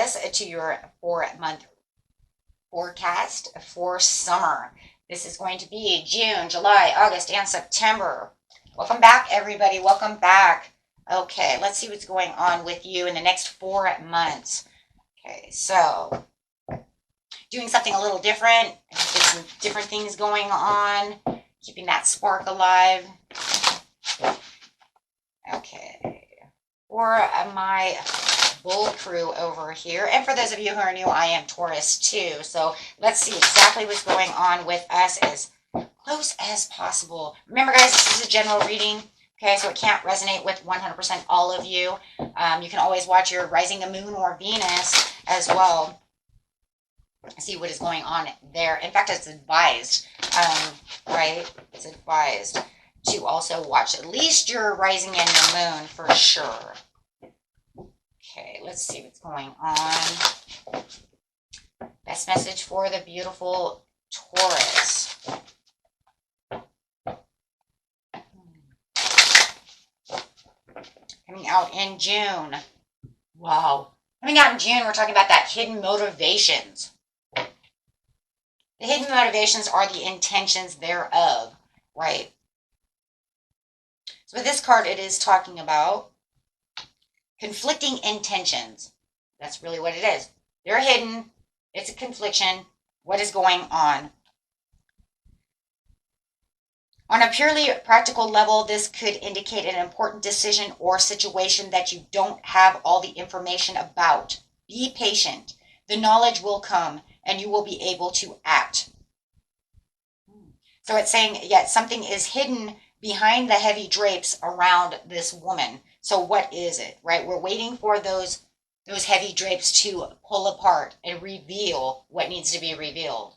Taurus, to your 4-month forecast for summer. This is going to be June, July, August, and September. Welcome back, everybody. Welcome back. Okay, let's see what's going on with you in the next 4 months. Okay, so doing something a little different. Get some different things going on. Keeping that spark alive. Okay, for my bull crew over here, and for those of you who are new, I am Taurus too, so let's see exactly what's going on with us as close as possible. Remember, guys, this is a general reading, okay, so it can't resonate with 100% all of you. You can always watch your rising moon or Venus as well, see what is going on there. In fact, it's advised, right? It's advised to also watch at least your rising and your moon for sure. Okay, let's see what's going on. Best message for the beautiful Taurus. Coming out in June. Wow. Coming out in June, we're talking about that hidden motivations. The hidden motivations are the intentions thereof, right? So with this card, it is talking about conflicting intentions. That's really what it is. They're hidden. It's a confliction. What is going on? On a purely practical level, this could indicate an important decision or situation that you don't have all the information about. Be patient. The knowledge will come, and you will be able to act. So it's saying, yeah, something is hidden behind the heavy drapes around this woman. So what is it, right? We're waiting for those heavy drapes to pull apart and reveal what needs to be revealed.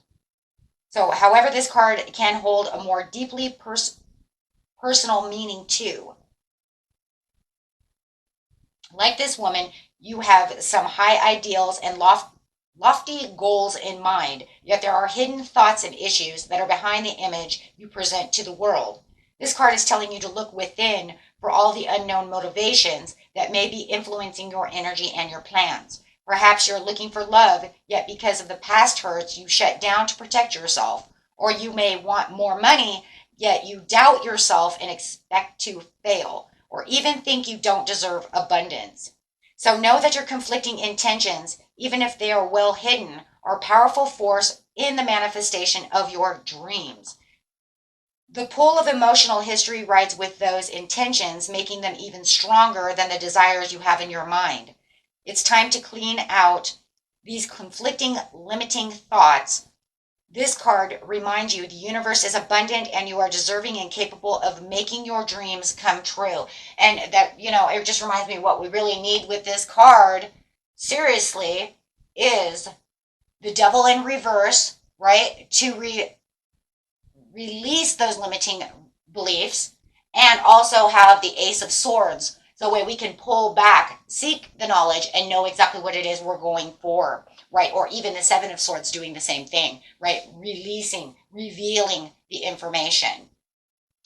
So however, this card can hold a more deeply personal meaning too. Like this woman, you have some high ideals and lofty goals in mind, yet there are hidden thoughts and issues that are behind the image you present to the world. This card is telling you to look within for all the unknown motivations that may be influencing your energy and your plans. Perhaps you're looking for love, yet because of the past hurts, you shut down to protect yourself. Or you may want more money, yet you doubt yourself and expect to fail, or even think you don't deserve abundance. So know that your conflicting intentions, even if they are well hidden, are a powerful force in the manifestation of your dreams. The pull of emotional history rides with those intentions, making them even stronger than the desires you have in your mind. It's time to clean out these conflicting, limiting thoughts. This card reminds you the universe is abundant and you are deserving and capable of making your dreams come true. And that, you know, it just reminds me what we really need with this card, seriously, is the devil in reverse, right? To release those limiting beliefs, and also have the Ace of Swords. So that way we can pull back, seek the knowledge, and know exactly what it is we're going for, right? Or even the Seven of Swords doing the same thing, right? Releasing, revealing the information.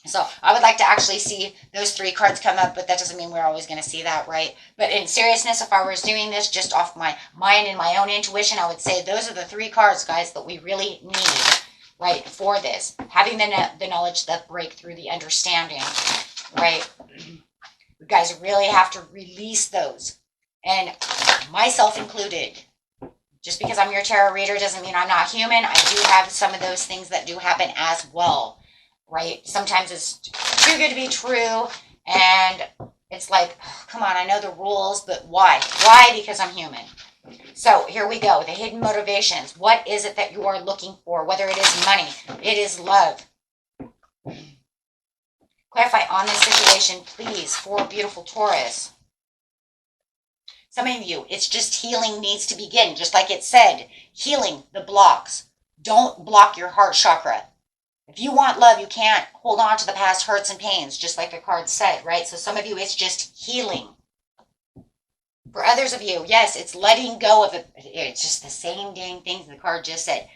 So I would like to actually see those 3 cards come up, but that doesn't mean we're always going to see that, right? But in seriousness, if I was doing this just off my mind and my own intuition, I would say those are the 3 cards, guys, that we really need, right, for this. Having the knowledge, the breakthrough, the understanding, right? You guys really have to release those, and myself included. Just because I'm your tarot reader doesn't mean I'm not human. I do have some of those things that do happen as well, right? Sometimes it's too good to be true, and it's like, oh, come on, I know the rules, but why? Why? Because I'm human. So here we go, the hidden motivations. What is it that you are looking for? Whether it is money, it is love. Clarify on this situation, please, for beautiful Taurus. Some of you, it's just healing needs to begin. Just like it said, healing the blocks. Don't block your heart chakra. If you want love, you can't hold on to the past hurts and pains, just like the card said, right? So some of you, it's just healing. For others of you, yes, it's letting go of it. It's just the same dang things the card just said.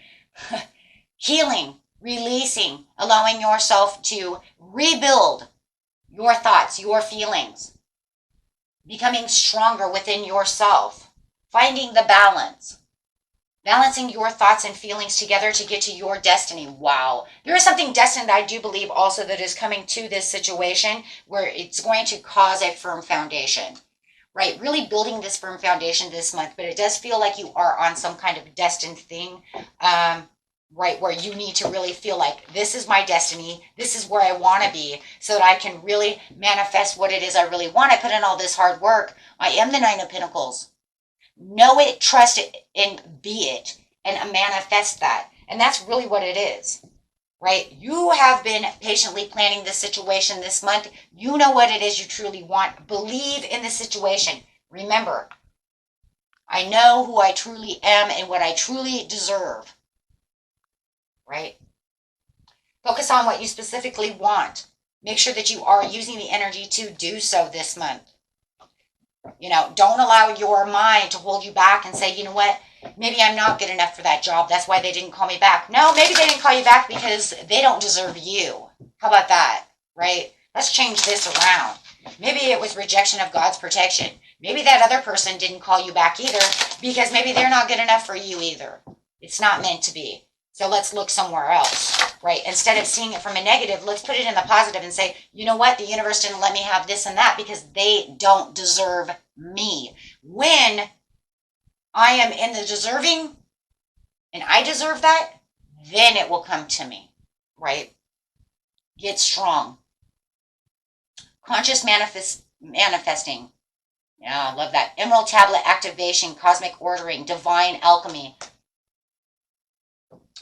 Healing, releasing, allowing yourself to rebuild your thoughts, your feelings, becoming stronger within yourself. Finding the balance. Balancing your thoughts and feelings together to get to your destiny. Wow. There is something destined I do believe also that is coming to this situation where it's going to cause a firm foundation. Right? Really building this firm foundation this month, but it does feel like you are on some kind of destined thing. Right, where you need to really feel like this is my destiny, this is where I want to be, so that I can really manifest what it is I really want. I put in all this hard work. I am the Nine of Pentacles. Know it, trust it, and be it, and manifest that. And that's really what it is, right? You have been patiently planning this situation this month. You know what it is you truly want. Believe in the situation. Remember, I know who I truly am and what I truly deserve. Right? Focus on what you specifically want. Make sure that you are using the energy to do so this month. You know, don't allow your mind to hold you back and say, you know what, maybe I'm not good enough for that job. That's why they didn't call me back. No, maybe they didn't call you back because they don't deserve you. How about that? Right? Let's change this around. Maybe it was rejection of God's protection. Maybe that other person didn't call you back either because maybe they're not good enough for you either. It's not meant to be. So let's look somewhere else, right? Instead of seeing it from a negative, let's put it in the positive and say, you know what? The universe didn't let me have this and that because they don't deserve me. When I am in the deserving and I deserve that, then it will come to me, right? Get strong. Conscious manifesting. Yeah, I love that. Emerald tablet activation, cosmic ordering, divine alchemy.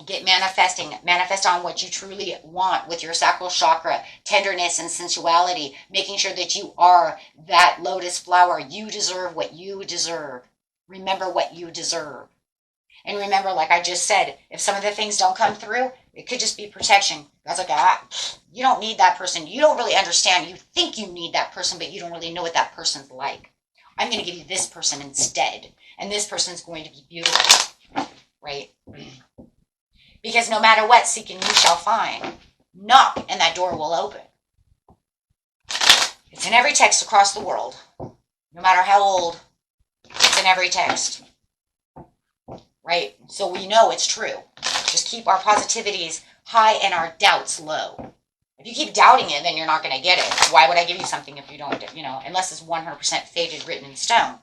Get manifesting. Manifest on what you truly want with your sacral chakra, tenderness and sensuality, making sure that you are that lotus flower. You deserve what you deserve. Remember what you deserve. And remember, like I just said, if some of the things don't come through, it could just be protection. God's like, you don't need that person. You don't really understand. You think you need that person, but you don't really know what that person's like. I'm going to give you this person instead. And this person's going to be beautiful. Right? Because no matter what, seek and you shall find. Knock and that door will open. It's in every text across the world. No matter how old, it's in every text. Right? So we know it's true. Just keep our positivities high and our doubts low. If you keep doubting it, then you're not going to get it. Why would I give you something if you don't, unless it's 100% fated, written in stone.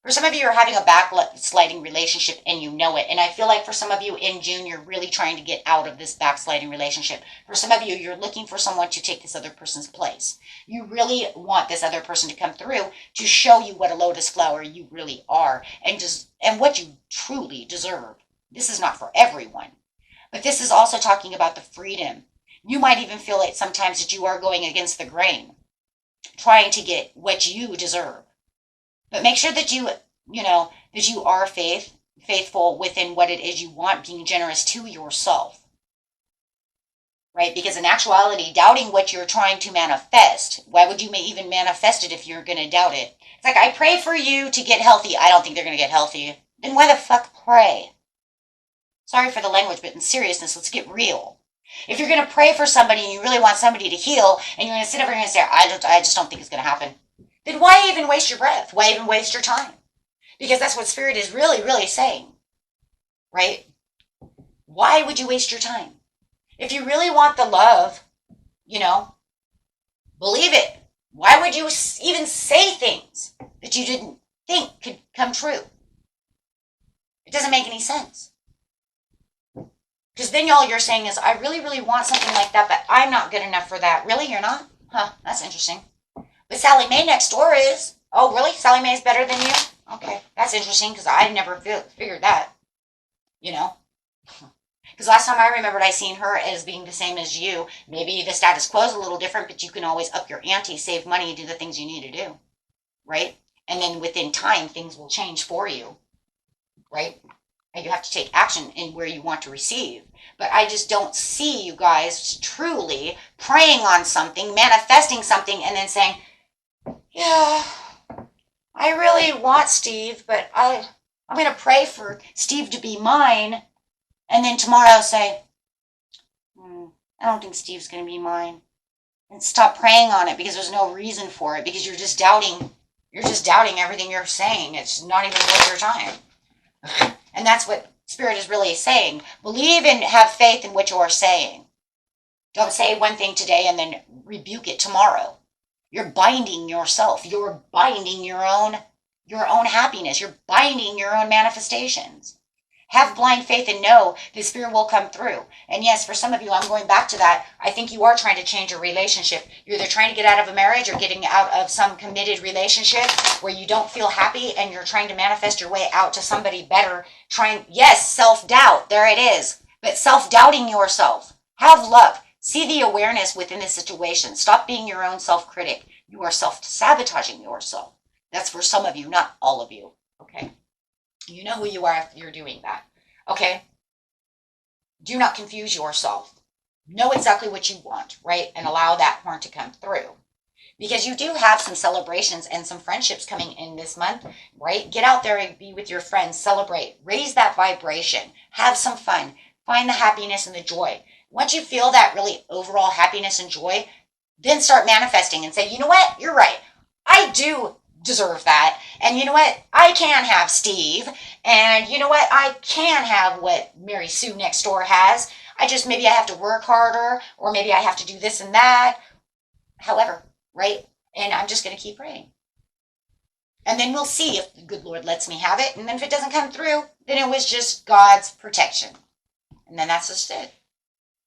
For some of you, you're having a backsliding relationship and you know it. And I feel like for some of you in June, you're really trying to get out of this backsliding relationship. For some of you, you're looking for someone to take this other person's place. You really want this other person to come through to show you what a lotus flower you really are and what you truly deserve. This is not for everyone. But this is also talking about the freedom. You might even feel like sometimes that you are going against the grain, trying to get what you deserve. But make sure that that you are faithful within what it is you want, being generous to yourself. Right? Because in actuality, doubting what you're trying to manifest, why would you even manifest it if you're going to doubt it? It's like, I pray for you to get healthy. I don't think they're going to get healthy. Then why the fuck pray? Sorry for the language, but in seriousness, let's get real. If you're going to pray for somebody and you really want somebody to heal, and you're going to sit over here and say, I just don't think it's going to happen, then why even waste your breath? Why even waste your time? Because that's what Spirit is really, really saying, right? Why would you waste your time? If you really want the love, believe it. Why would you even say things that you didn't think could come true? It doesn't make any sense. Because then all you're saying is, I really, really want something like that, but I'm not good enough for that. Really? You're not? Huh, that's interesting. But Sally Mae next door is. Oh, really? Sally Mae is better than you? Okay, that's interesting because I never figured that. Because last time I remembered I seen her as being the same as you. Maybe the status quo is a little different, but you can always up your ante, save money, do the things you need to do. Right? And then within time, things will change for you. Right? And you have to take action in where you want to receive. But I just don't see you guys truly praying on something, manifesting something, and then saying, yeah, I really want Steve, but I'm going to pray for Steve to be mine. And then tomorrow say, I don't think Steve's going to be mine. And stop praying on it because there's no reason for it, because you're just doubting You're just doubting everything you're saying. It's not even worth your time. And that's what Spirit is really saying. Believe and have faith in what you're saying. Don't say one thing today and then rebuke it tomorrow. You're binding yourself. You're binding your own happiness. You're binding your own manifestations. Have blind faith and know the Spirit will come through. And yes, for some of you, I'm going back to that. I think you are trying to change your relationship. You're either trying to get out of a marriage or getting out of some committed relationship where you don't feel happy and you're trying to manifest your way out to somebody better. Yes, self-doubt. There it is. But self-doubting yourself. Have love. See the awareness within the situation. Stop being your own self-critic. You are self-sabotaging yourself. That's for some of you, not all of you. Okay? You know who you are if you're doing that. Okay? Do not confuse yourself. Know exactly what you want, right? And allow that horn to come through. Because you do have some celebrations and some friendships coming in this month, right? Get out there and be with your friends. Celebrate. Raise that vibration. Have some fun. Find the happiness and the joy. Once you feel that really overall happiness and joy, then start manifesting and say, you know what? You're right. I do deserve that. And you know what? I can have Steve. And you know what? I can have what Mary Sue next door has. Maybe I have to work harder, or maybe I have to do this and that. However, right? And I'm just going to keep praying. And then we'll see if the good Lord lets me have it. And then if it doesn't come through, then it was just God's protection. And then that's just it.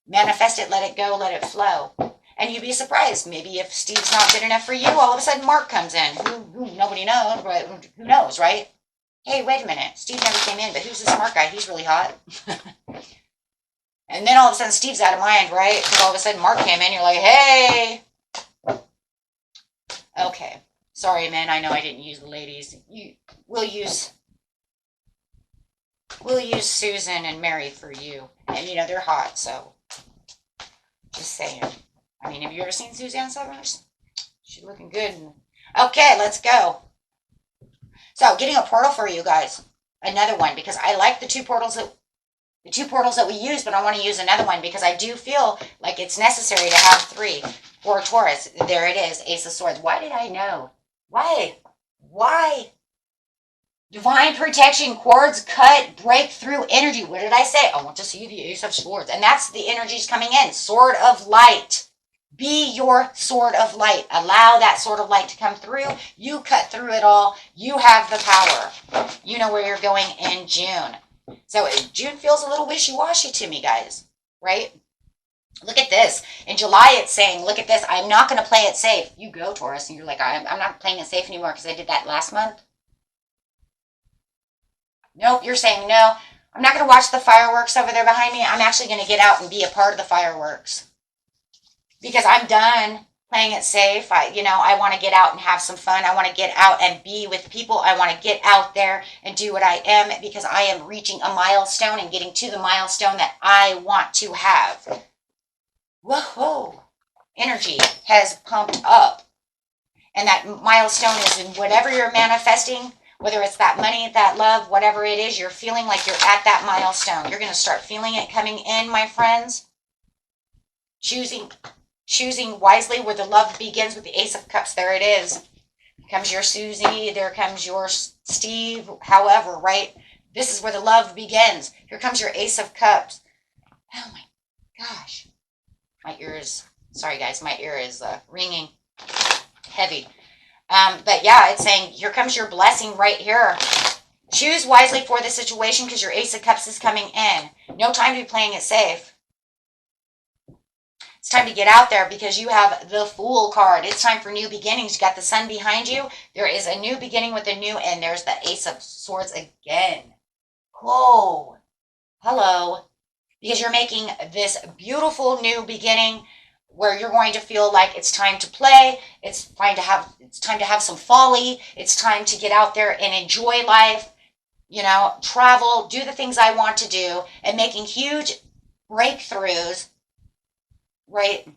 Manifest it, let it go, let it flow. And you'd be surprised. Maybe if Steve's not good enough for you, all of a sudden Mark comes in. Who nobody knows, but who knows, right? Hey, wait a minute. Steve never came in, but who's this Mark guy? He's really hot. And then all of a sudden Steve's out of mind, right? Because all of a sudden Mark came in. You're like, hey. Okay. Sorry, man. I know I didn't use the ladies. We'll use Susan and Mary for you. And, they're hot, so just saying. I mean, have you ever seen Suzanne Summers? She's looking good. Okay, let's go. So, getting a portal for you guys. Another one, because I like the two portals that we use, but I want to use another one because I do feel like it's necessary to have 3 for Taurus. There it is, Ace of Swords. Why did I know? Why? Divine protection, cords cut, breakthrough energy. What did I say? I want to see the Ace of Swords. And that's the energies coming in. Sword of light. Be your sword of light. Allow that sword of light to come through. You cut through it all. You have the power. You know where you're going in June. So June feels a little wishy-washy to me, guys. Right? Look at this. In July, it's saying, look at this. I'm not going to play it safe. You go, Taurus. And you're like, I'm not playing it safe anymore because I did that last month. Nope, you're saying, no, I'm not going to watch the fireworks over there behind me. I'm actually going to get out and be a part of the fireworks. Because I'm done playing it safe. I want to get out and have some fun. I want to get out and be with people. I want to get out there and do what I am because I am reaching a milestone and getting to the milestone that I want to have. Whoa! Energy has pumped up. And that milestone is in whatever you're manifesting, whether it's that money, that love, whatever it is, you're feeling like you're at that milestone. You're going to start feeling it coming in, my friends. Choosing wisely where the love begins with the Ace of Cups. There it is. Here comes your Susie. There comes your Steve. However, right? This is where the love begins. Here comes your Ace of Cups. Oh my gosh. My ears. Sorry, guys. My ear is ringing heavy. But yeah, it's saying, here comes your blessing right here. Choose wisely for the situation because your Ace of Cups is coming in. No time to be playing it safe. It's time to get out there because you have the Fool card. It's time for new beginnings. You got the Sun behind you. There is a new beginning with a new, and there's the Ace of Swords again. Whoa. Hello. Because you're making this beautiful new beginning where you're going to feel like it's time to play. It's time to have some folly. It's time to get out there and enjoy life. Travel, do the things I want to do, and making huge breakthroughs. Right?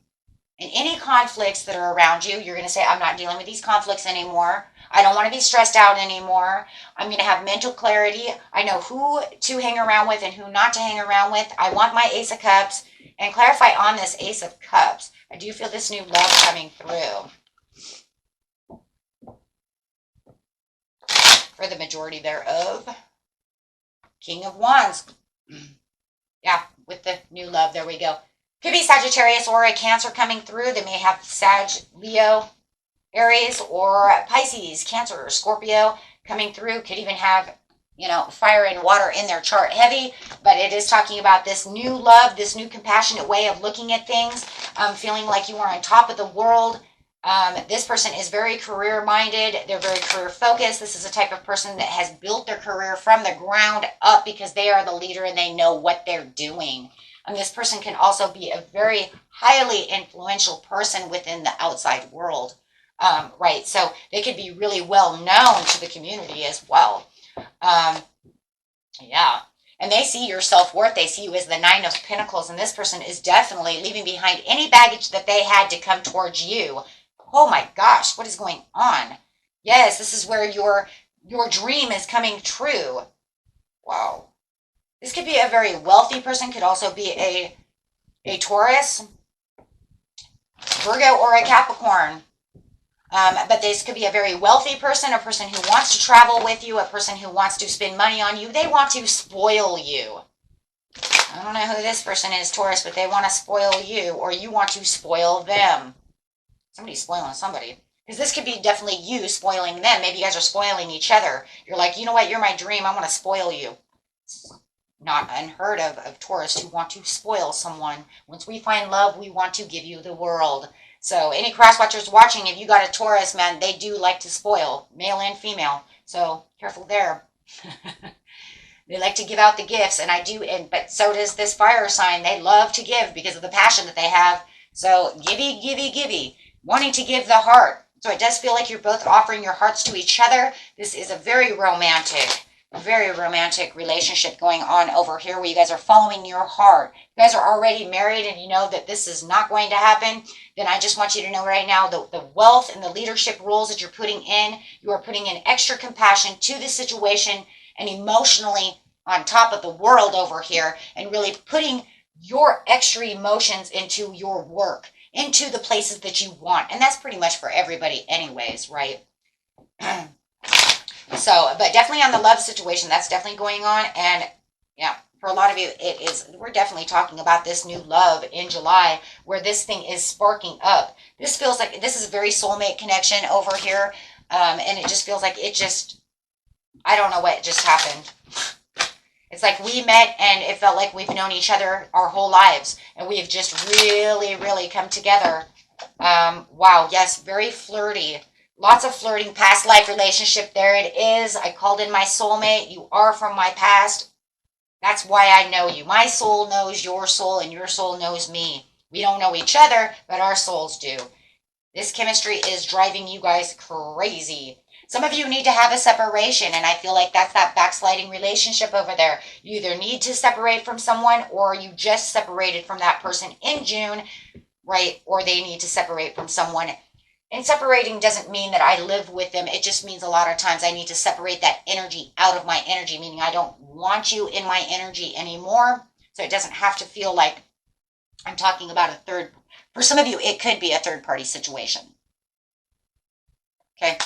And any conflicts that are around you, you're going to say, I'm not dealing with these conflicts anymore. I don't want to be stressed out anymore. I'm going to have mental clarity. I know who to hang around with and who not to hang around with. I want my Ace of Cups. And clarify on this Ace of Cups. I do feel this new love coming through. or the majority thereof. King of Wands. Yeah, with the new love. There we go. Could be Sagittarius or a Cancer coming through. They may have Sag, Leo, Aries, or Pisces, Cancer, or Scorpio coming through. Could even have, you know, fire and water in their chart heavy. But it is talking about this new love, this new compassionate way of looking at things, feeling like you are on top of the world. This person is very career minded. They're very career focused. This is a type of person that has built their career from the ground up because they are the leader and they know what they're doing. And this person can also be a very highly influential person within the outside world. Right. So they could be really well known to the community as well. Yeah. And they see your self-worth. They see you as the Nine of Pentacles. And this person is definitely leaving behind any baggage that they had to come towards you. Oh my gosh, what is going on? Yes, this is where your dream is coming true. Wow. This could be a very wealthy person, could also be a Taurus, Virgo, or a Capricorn. But this could be a very wealthy person, a person who wants to travel with you, a person who wants to spend money on you. They want to spoil you. I don't know who this person is, Taurus, but they want to spoil you, or you want to spoil them. Somebody's spoiling somebody. Because this could be definitely you spoiling them. Maybe you guys are spoiling each other. You're like, you know what, you're my dream. I want to spoil you. It's not unheard of Taurus who want to spoil someone. Once we find love, we want to give you the world. So any cross watchers watching, if you got a Taurus, man, they do like to spoil, male and female. So careful there. They like to give out the gifts, and I do, but so does this fire sign. They love to give because of the passion that they have. So givey, givey, givey. Wanting to give the heart. So it does feel like you're both offering your hearts to each other. This is a very romantic relationship going on over here where you guys are following your heart. If you guys are already married and you know that this is not going to happen, then I just want you to know right now the wealth and the leadership roles that you're putting in, you are putting in extra compassion to the situation and emotionally on top of the world over here and really putting your extra emotions into your work, into the places that you want. And that's pretty much for everybody anyways, right? So, but definitely on the love situation, that's definitely going on. And yeah, for a lot of you, it is, we're definitely talking about this new love in July where this thing is sparking up. This feels like this is a very soulmate connection over here. And it just feels like I don't know what just happened. It's like we met and it felt like we've known each other our whole lives. And we've just really, really come together. Wow, yes, very flirty. Lots of flirting, past life relationship. There it is. I called in my soulmate. You are from my past. That's why I know you. My soul knows your soul and your soul knows me. We don't know each other, but our souls do. This chemistry is driving you guys crazy. Some of you need to have a separation, and I feel like that's that backsliding relationship over there. You either need to separate from someone or you just separated from that person in June, right? Or they need to separate from someone. And separating doesn't mean that I live with them. It just means a lot of times I need to separate that energy out of my energy, meaning I don't want you in my energy anymore. So it doesn't have to feel like I'm talking about a third. For some of you, it could be a third party situation. Okay.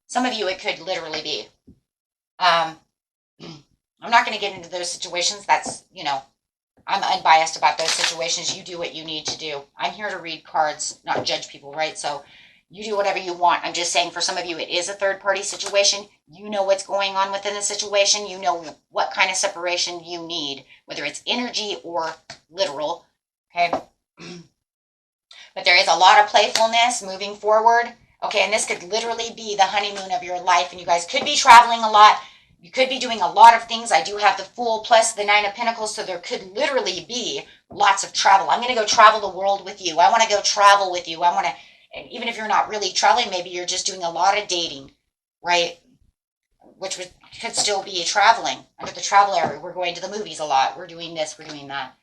Some of you, it could literally be. I'm not going to get into those situations. That's, I'm unbiased about those situations. You do what you need to do. I'm here to read cards, not judge people, right? So you do whatever you want. I'm just saying for some of you, it is a third party situation. You know what's going on within the situation. You know what kind of separation you need, whether it's energy or literal. Okay. But there is a lot of playfulness moving forward. Okay. And this could literally be the honeymoon of your life. And you guys could be traveling a lot. You could be doing a lot of things. I do have the Fool plus the Nine of Pentacles. So there could literally be lots of travel. I'm going to go travel the world with you. I want to go travel with you. And even if you're not really traveling, maybe you're just doing a lot of dating, right? Which could still be traveling under the travel area. We're going to the movies a lot. We're doing this, we're doing that.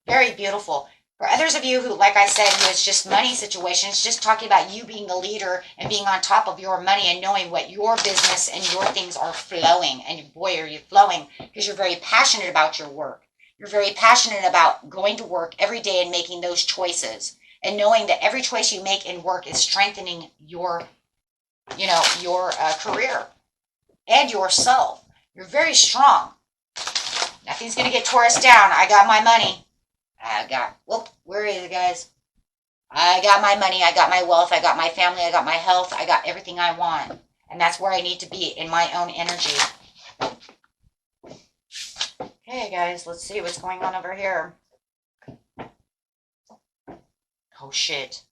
Very beautiful. For others of you who, like I said, who it's just money situations, just talking about you being the leader and being on top of your money and knowing what your business and your things are flowing. And boy, are you flowing because you're very passionate about your work. You're very passionate about going to work every day and making those choices. And knowing that every choice you make in work is strengthening your career. and yourself. You're very strong. Nothing's going to get Taurus down. I got my money. Where is it, guys? I got my money. I got my wealth. I got my family. I got my health. I got everything I want. And that's where I need to be in my own energy. Okay, guys, let's see what's going on over here. Oh, shit.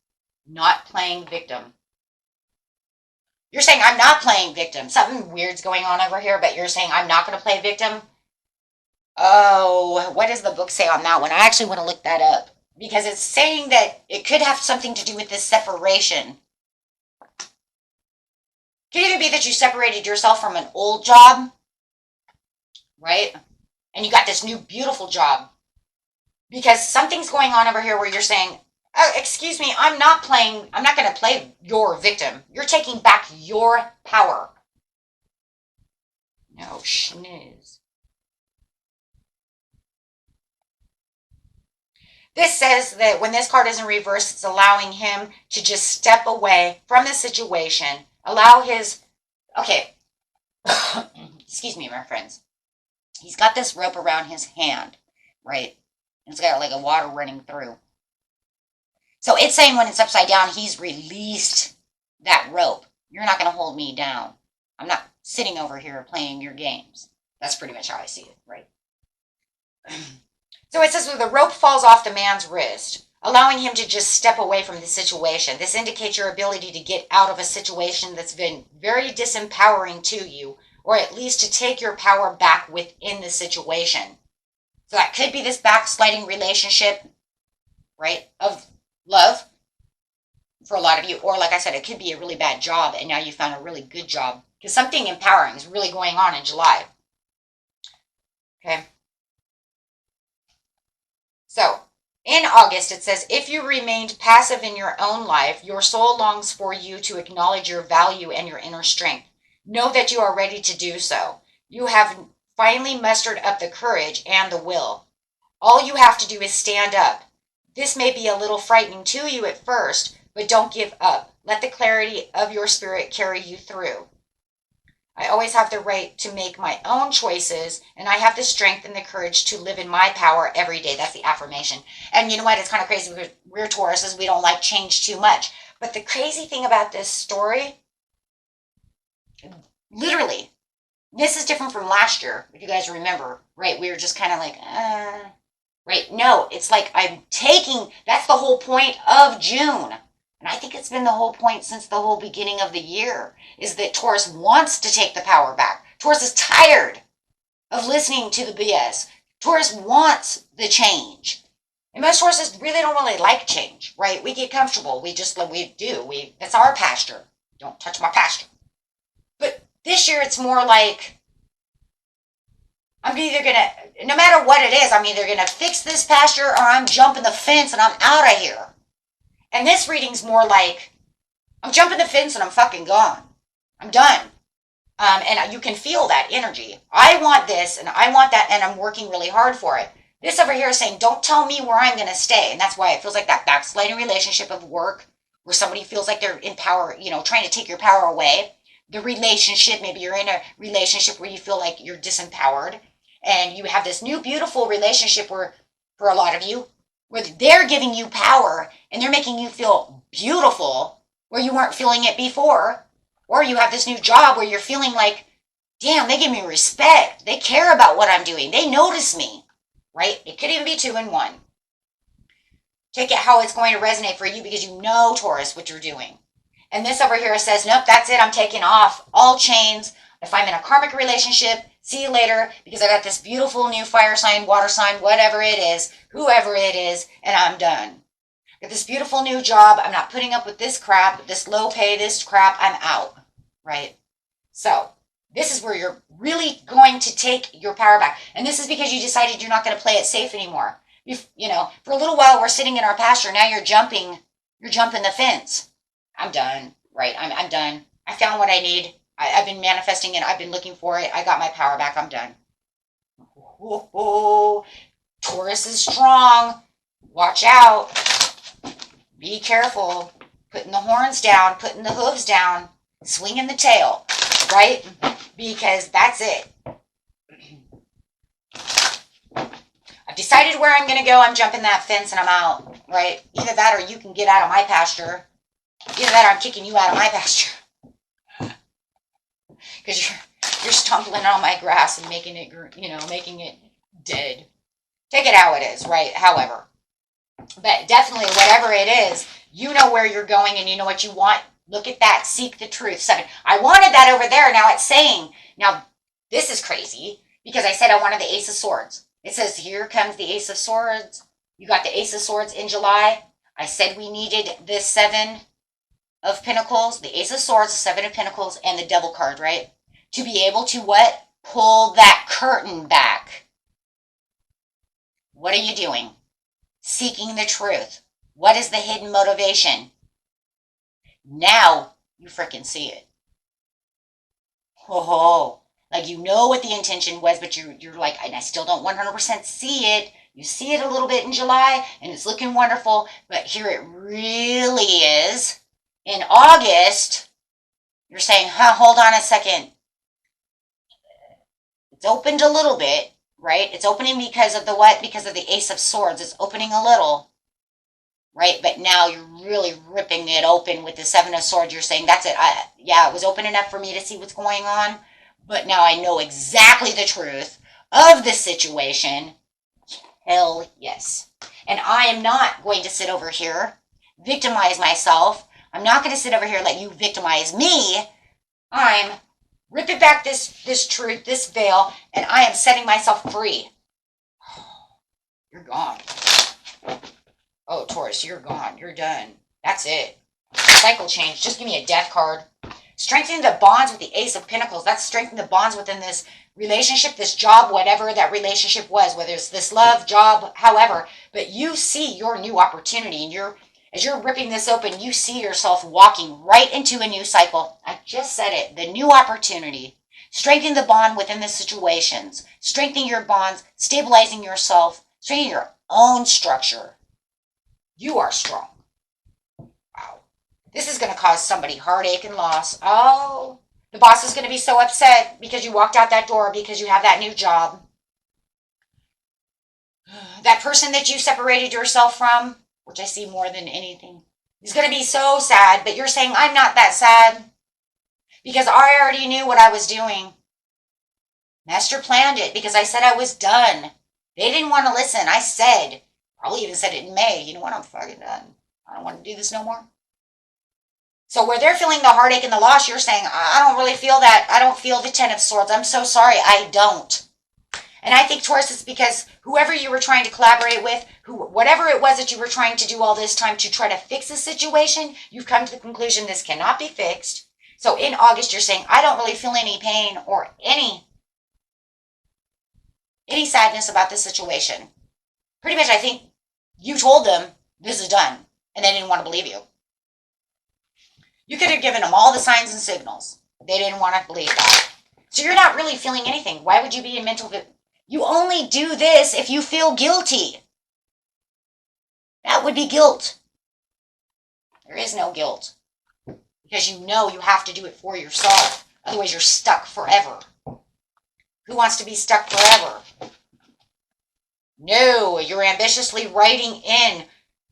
Not playing victim. You're saying I'm not playing victim. Something weird's going on over here, but you're saying I'm not going to play victim? Oh, what does the book say on that one? I actually want to look that up. Because it's saying that it could have something to do with this separation. It could either be that you separated yourself from an old job, right? And you got this new beautiful job. Because something's going on over here where you're saying, oh, excuse me, I'm not going to play your victim. You're taking back your power. No schniz. This says that when this card is in reverse, it's allowing him to just step away from the situation. Allow his, okay, excuse me, my friends. He's got this rope around his hand, right? It's got like a water running through. So it's saying when it's upside down, he's released that rope. You're not going to hold me down. I'm not sitting over here playing your games. That's pretty much how I see it, right? So it says when the rope falls off the man's wrist, allowing him to just step away from the situation. This indicates your ability to get out of a situation that's been very disempowering to you, or at least to take your power back within the situation. So that could be this backsliding relationship, right, of love for a lot of you. Or like I said, it could be a really bad job and now you found a really good job. Because something empowering is really going on in July. Okay. So, in August, it says, if you remained passive in your own life, your soul longs for you to acknowledge your value and your inner strength. Know that you are ready to do so. You have finally mustered up the courage and the will. All you have to do is stand up. This may be a little frightening to you at first, but don't give up. Let the clarity of your spirit carry you through. I always have the right to make my own choices, and I have the strength and the courage to live in my power every day. That's the affirmation. And you know what? It's kind of crazy because we're Tauruses. We don't like change too much. But the crazy thing about this story, literally, this is different from last year, if you guys remember, right? We were just kind of like, right? No, it's like that's the whole point of June. And I think it's been the whole point since the whole beginning of the year, is that Taurus wants to take the power back. Taurus is tired of listening to the BS. Taurus wants the change. And most Tauruses really don't really like change, right? We get comfortable. That's our pasture. Don't touch my pasture. But this year it's more like, no matter what it is, I'm either going to fix this pasture or I'm jumping the fence and I'm out of here. And this reading's more like, I'm jumping the fence and I'm fucking gone. I'm done. And you can feel that energy. I want this and I want that and I'm working really hard for it. This over here is saying, don't tell me where I'm going to stay. And that's why it feels like that backsliding relationship of work where somebody feels like they're in power, trying to take your power away. The relationship, maybe you're in a relationship where you feel like you're disempowered. And you have this new beautiful relationship where, for a lot of you, where they're giving you power and they're making you feel beautiful where you weren't feeling it before. Or you have this new job where you're feeling like, damn, they give me respect. They care about what I'm doing. They notice me, right? It could even be 2 in 1. Take it how it's going to resonate for you because you know, Taurus, what you're doing. And this over here says, nope, that's it. I'm taking off all chains. If I'm in a karmic relationship, see you later, because I got this beautiful new fire sign, water sign, whatever it is, whoever it is, and I'm done. Got this beautiful new job. I'm not putting up with this crap, this low pay, this crap. I'm out, right? So this is where you're really going to take your power back. And this is because you decided you're not going to play it safe anymore. For a little while, we're sitting in our pasture. Now you're jumping the fence. I'm done, right? I'm done. I found what I need. I've been manifesting it. I've been looking for it. I got my power back. I'm done. Oh, Taurus is strong. Watch out. Be careful. Putting the horns down, putting the hooves down, swinging the tail, right? because that's it. I've decided where I'm going to go. I'm jumping that fence and I'm out, right? Either that or you can get out of my pasture. Either that or I'm kicking you out of my pasture. Because you're stumbling on my grass and making it, making it dead. Take it how it is, right? However. But definitely, whatever it is, you know where you're going and you know what you want. Look at that. Seek the truth. 7. I wanted that over there. Now it's saying, now this is crazy because I said I wanted the Ace of Swords. It says, here comes the Ace of Swords. You got the Ace of Swords in July. I said we needed this 7 of Pentacles, the Ace of Swords, the 7 of Pentacles, and the Devil card, right? To be able to what? Pull that curtain back. What are you doing? Seeking the truth. What is the hidden motivation? Now you freaking see it. Oh, like you know what the intention was, but you're like, I still don't 100% see it. You see it a little bit in July, and it's looking wonderful, but here it really is. In August, you're saying, hold on a second. It's opened a little bit, right? It's opening because of the what? Because of the Ace of Swords. It's opening a little, right? But now you're really ripping it open with the 7 of Swords. You're saying, that's it. It was open enough for me to see what's going on, but now I know exactly the truth of the situation. Hell yes. And I am not going to sit over here, victimize myself. I'm not going to sit over here and let you victimize me. I'm ripping back this truth, this veil, and I am setting myself free. You're gone. Oh, Taurus, you're gone. You're done. That's it. Cycle change. Just give me a death card. Strengthening the bonds with the Ace of Pentacles. That's strengthening the bonds within this relationship, this job, whatever that relationship was, whether it's this love, job, however. But you see your new opportunity, and as you're ripping this open, you see yourself walking right into a new cycle. I just said it. The new opportunity. Strengthening the bond within the situations. Strengthening your bonds. Stabilizing yourself. Strengthening your own structure. You are strong. Wow. This is going to cause somebody heartache and loss. Oh, the boss is going to be so upset because you walked out that door because you have that new job. That person that you separated yourself from, which I see more than anything, is going to be so sad. But you're saying, I'm not that sad because I already knew what I was doing. Master planned it because I said I was done. They didn't want to listen. I said, probably even said it in May, you know what, I'm fucking done. I don't want to do this no more. So where they're feeling the heartache and the loss, you're saying, I don't really feel that. I don't feel the 10 of Swords. I'm so sorry. I don't. And I think, Taurus, it's because whoever you were trying to collaborate with, whatever it was that you were trying to do all this time to try to fix the situation, you've come to the conclusion this cannot be fixed. So in August, you're saying, I don't really feel any pain or any sadness about this situation. Pretty much, I think you told them this is done, and they didn't want to believe you. You could have given them all the signs and signals. They didn't want to believe that. So you're not really feeling anything. Why would you be in mental... You only do this if you feel guilty. That would be guilt. There is no guilt. Because you know you have to do it for yourself. Otherwise, you're stuck forever. Who wants to be stuck forever? No, you're ambitiously writing in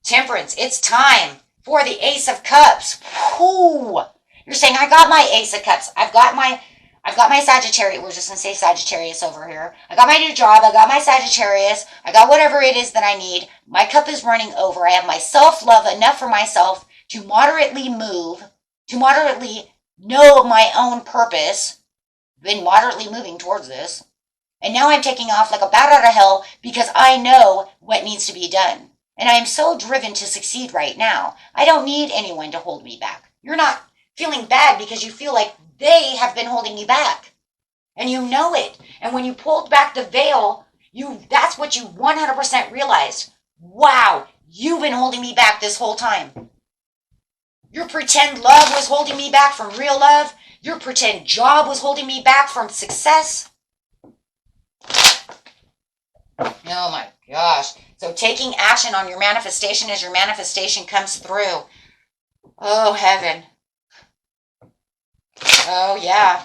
Temperance. It's time for the Ace of Cups. Whew. You're saying, I got my Ace of Cups. I've got my Sagittarius. We're just going to say Sagittarius over here. I got my new job. I got my Sagittarius. I got whatever it is that I need. My cup is running over. I have my self-love enough for myself to moderately move, to moderately know my own purpose. Been moderately moving towards this. And now I'm taking off like a bat out of hell because I know what needs to be done. And I am so driven to succeed right now. I don't need anyone to hold me back. You're not feeling bad because you feel like they have been holding you back. And you know it. And when you pulled back the veil, that's what you 100% realized. Wow, you've been holding me back this whole time. Your pretend love was holding me back from real love. Your pretend job was holding me back from success. Oh my gosh. So taking action on your manifestation as your manifestation comes through. Oh, heaven. Oh, yeah.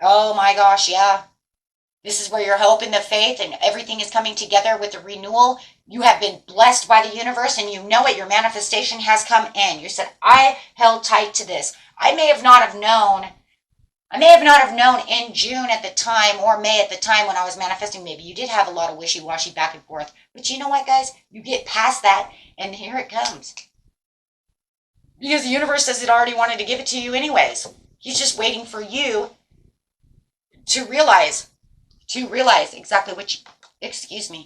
Oh my gosh, yeah. This is where your hope and the faith and everything is coming together with the renewal. You have been blessed by the universe and you know it. Your manifestation has come in. You said, I held tight to this. I may have not have known in June at the time or May at the time when I was manifesting. Maybe you did have a lot of wishy-washy back and forth. But you know what, guys? You get past that and here it comes. Because the universe says it already wanted to give it to you anyways. He's just waiting for you to realize exactly what you,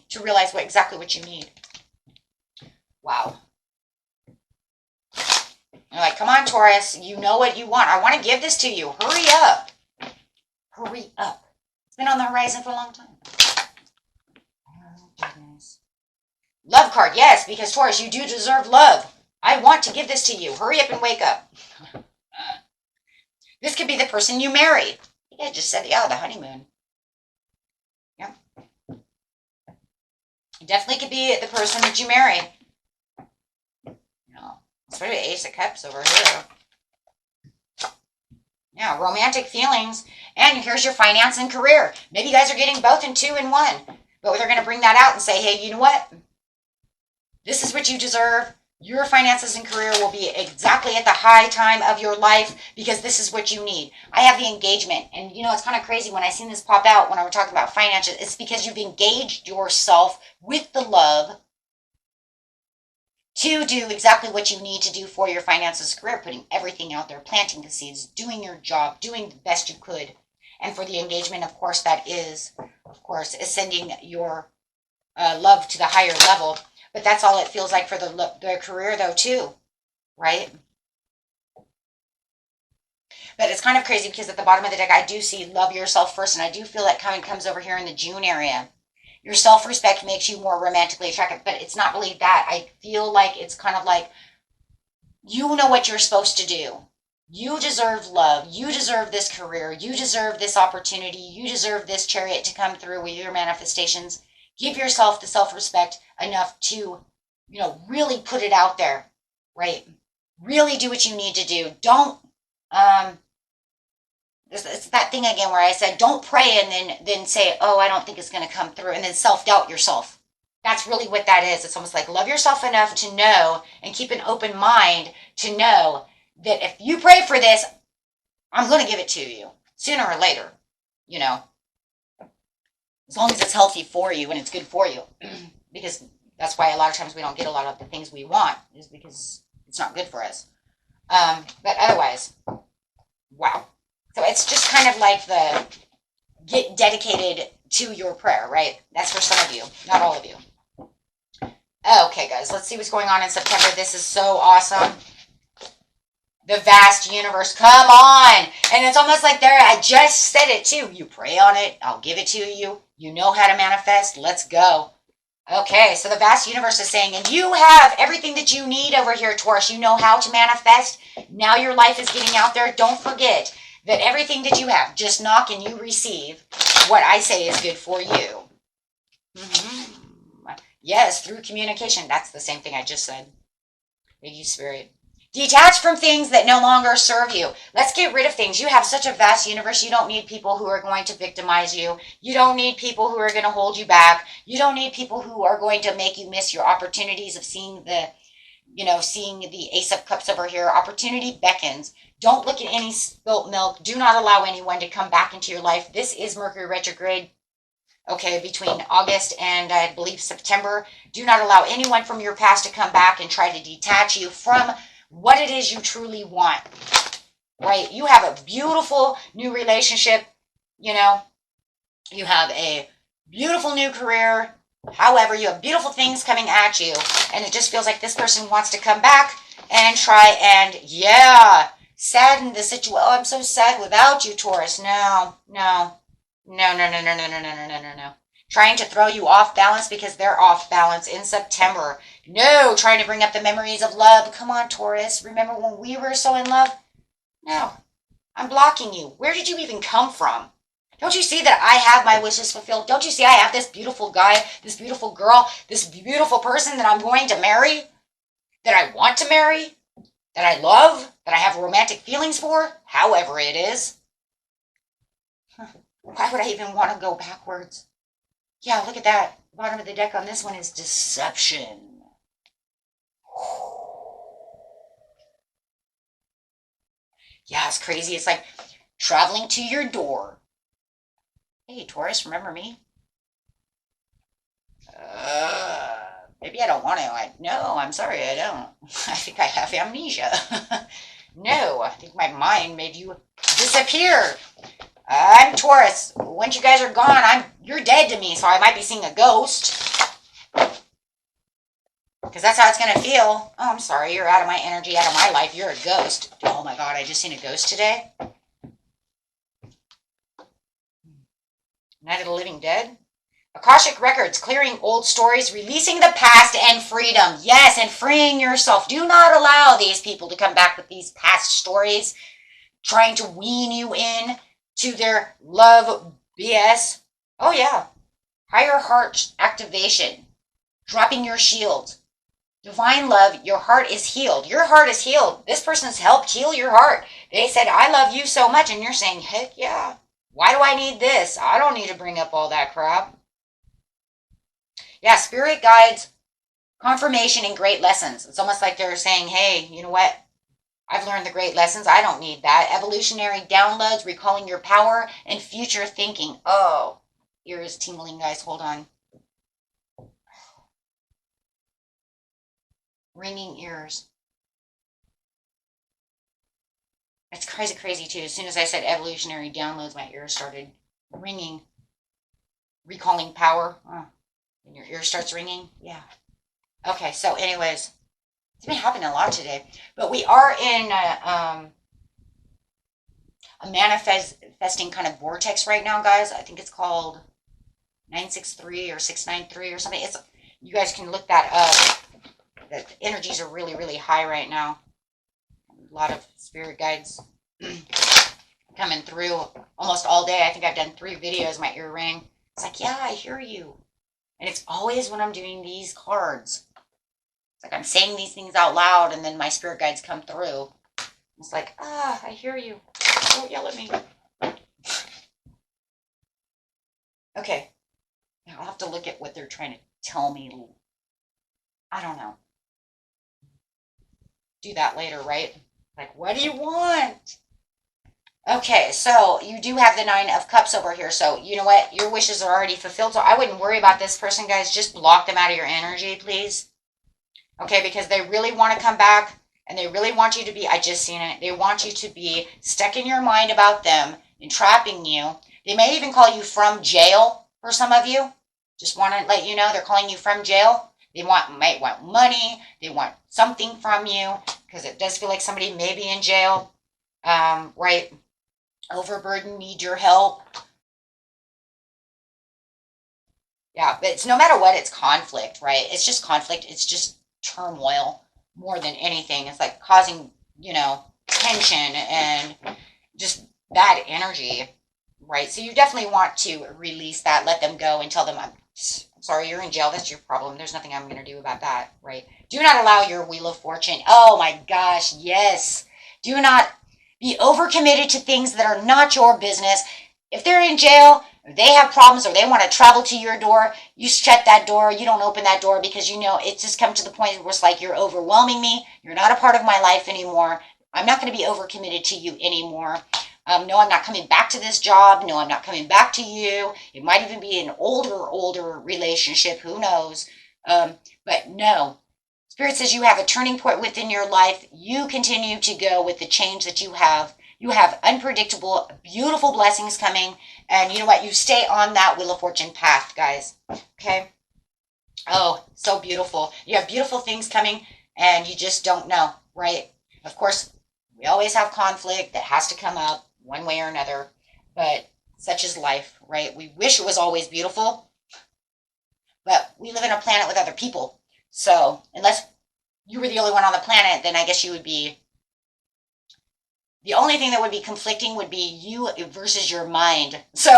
to realize exactly what you need. Wow. You're like, come on, Taurus, you know what you want. I want to give this to you. Hurry up. Hurry up. It's been on the horizon for a long time. Oh, goodness. Love card, yes, because Taurus, you do deserve love. I want to give this to you. Hurry up and wake up. This could be the person you marry. I just said, yeah, the honeymoon. Yeah. Definitely could be the person that you marry. No. Especially Ace of Cups over here. Yeah, romantic feelings. And here's your finance and career. Maybe you guys are getting both in 2 and 1. But they're going to bring that out and say, hey, you know what? This is what you deserve. Your finances and career will be exactly at the high time of your life because this is what you need. I have the engagement. And, you know, it's kind of crazy when I seen this pop out when I was talking about finances. It's because you've engaged yourself with the love to do exactly what you need to do for your finances career, putting everything out there, planting the seeds, doing your job, doing the best you could. And for the engagement, of course, that is, of course, ascending your love to the higher level. But that's all it feels like for the career, though, too, right? But it's kind of crazy because at the bottom of the deck, I do see love yourself first, and I do feel that comes over here in the June area. Your self-respect makes you more romantically attractive, but it's not really that. I feel like it's kind of like you know what you're supposed to do. You deserve love. You deserve this career. You deserve this opportunity. You deserve this chariot to come through with your manifestations. Give yourself the self-respect enough to, you know, really put it out there, right? Really do what you need to do. Don't, it's that thing again where I said, don't pray and then say, oh, I don't think it's going to come through, and then self-doubt yourself. That's really what that is. It's almost like love yourself enough to know and keep an open mind to know that if you pray for this, I'm going to give it to you sooner or later, you know, as long as it's healthy for you and it's good for you. Because that's why a lot of times we don't get a lot of the things we want, is because it's not good for us. But otherwise, wow. So it's just kind of like the get dedicated to your prayer, right? That's for some of you, not all of you. Okay, guys, let's see what's going on in September. This is so awesome. The vast universe, come on. And it's almost like there, I just said it too. You pray on it, I'll give it to you. You know how to manifest, let's go. Okay, so the vast universe is saying, and you have everything that you need over here, Taurus. You know how to manifest. Now your life is getting out there. Don't forget that everything that you have, just knock and you receive what I say is good for you. Mm-hmm. Yes, through communication. That's the same thing I just said. Thank you, Spirit. Detach from things that no longer serve you. Let's get rid of things. You have such a vast universe. You don't need people who are going to victimize you. You don't need people who are going to hold you back. You don't need people who are going to make you miss your opportunities of seeing the Ace of Cups over here. Opportunity beckons. Don't look at any spilt milk. Do not allow anyone to come back into your life. This is Mercury retrograde. Okay, between August and I believe September. Do not allow anyone from your past to come back and try to detach you from what it is you truly want, right? You have a beautiful new relationship, you know, you have a beautiful new career. However, you have beautiful things coming at you, and it just feels like this person wants to come back and try and, yeah, sadden the situation. Oh, I'm so sad without you, Taurus. No. Trying to throw you off balance because they're off balance in September. No, trying to bring up the memories of love. Come on, Taurus. Remember when we were so in love? No, I'm blocking you. Where did you even come from? Don't you see that I have my wishes fulfilled? Don't you see I have this beautiful guy, this beautiful girl, this beautiful person that I'm going to marry, that I want to marry, that I love, that I have romantic feelings for, however it is? Why would I even want to go backwards? Yeah, look at that. Bottom of the deck on this one is deception. Yeah, it's crazy. It's like traveling to your door. Hey, Taurus, remember me? Maybe I don't want to. No, I'm sorry, I don't. I think I have amnesia. No, I think my mind made you disappear. I'm Taurus. Once you guys are gone, you're dead to me, so I might be seeing a ghost. Because that's how it's going to feel. Oh, I'm sorry, you're out of my energy, out of my life. You're a ghost. Oh my God, I just seen a ghost today. Night of the Living Dead. Akashic Records, clearing old stories, releasing the past, and freedom. Yes, and freeing yourself. Do not allow these people to come back with these past stories, trying to wean you in to their love BS. Oh yeah. Higher heart activation. Dropping your shield. Divine love, your heart is healed. Your heart is healed. This person's helped heal your heart. They said, I love you so much, and you're saying, heck yeah. Why do I need this? I don't need to bring up all that crap. Yeah, spirit guides, confirmation, and great lessons. It's almost like they're saying, hey, you know what? I've learned the great lessons. I don't need that. Evolutionary downloads, recalling your power, and future thinking. Oh, ears tingling, guys. Hold on. Ringing ears. It's crazy, crazy too. As soon as I said evolutionary downloads, my ears started ringing. Recalling power. When your ear starts ringing. Yeah. Okay, so anyways, it's been happening a lot today. But we are in a manifesting kind of vortex right now, guys. I think it's called 963 or 693 or something. You guys can look that up. The energies are really, really high right now. A lot of spirit guides coming through almost all day. I think I've done 3 videos. My ear rang. It's like, yeah, I hear you. And it's always when I'm doing these cards. It's like I'm saying these things out loud, and then my spirit guides come through. It's like, I hear you. Don't yell at me. Okay. Now I'll have to look at what they're trying to tell me. I don't know. Do that later, right? Like, what do you want? Okay, so you do have the 9 of Cups over here. So you know what? Your wishes are already fulfilled. So I wouldn't worry about this person, guys. Just block them out of your energy, please. Okay, because they really want to come back, and they really want you to be, I just seen it, they want you to be stuck in your mind about them, entrapping you. They may even call you from jail for some of you. Just want to let you know they're calling you from jail. They might want money. They want something from you, because it does feel like somebody may be in jail, right? Overburdened, need your help. Yeah, but it's no matter what, it's conflict, right? It's just conflict. It's just turmoil more than anything. It's like causing, tension and just bad energy, right? So you definitely want to release that, let them go, and tell them, I'm sorry, you're in jail. That's your problem. There's nothing I'm going to do about that, right? Do not allow your Wheel of Fortune. Oh my gosh, yes. Do not be overcommitted to things that are not your business. If they're in jail, if they have problems, or they want to travel to your door, you shut that door. You don't open that door, because it's just come to the point where it's like, you're overwhelming me. You're not a part of my life anymore. I'm not going to be overcommitted to you anymore. No, I'm not coming back to this job. No, I'm not coming back to you. It might even be an older relationship. Who knows? But no. Spirit says you have a turning point within your life. You continue to go with the change that you have. You have unpredictable, beautiful blessings coming. And you know what? You stay on that Wheel of Fortune path, guys. Okay? Oh, so beautiful. You have beautiful things coming, and you just don't know, right? Of course, we always have conflict that has to come up one way or another. But such is life, right? We wish it was always beautiful. But we live on a planet with other people. So unless you were the only one on the planet, then I guess you would be, the only thing that would be conflicting would be you versus your mind. So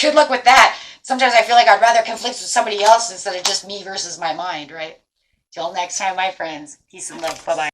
good luck with that. Sometimes I feel like I'd rather conflict with somebody else instead of just me versus my mind, right? Till next time, my friends. Peace and love. Bye-bye.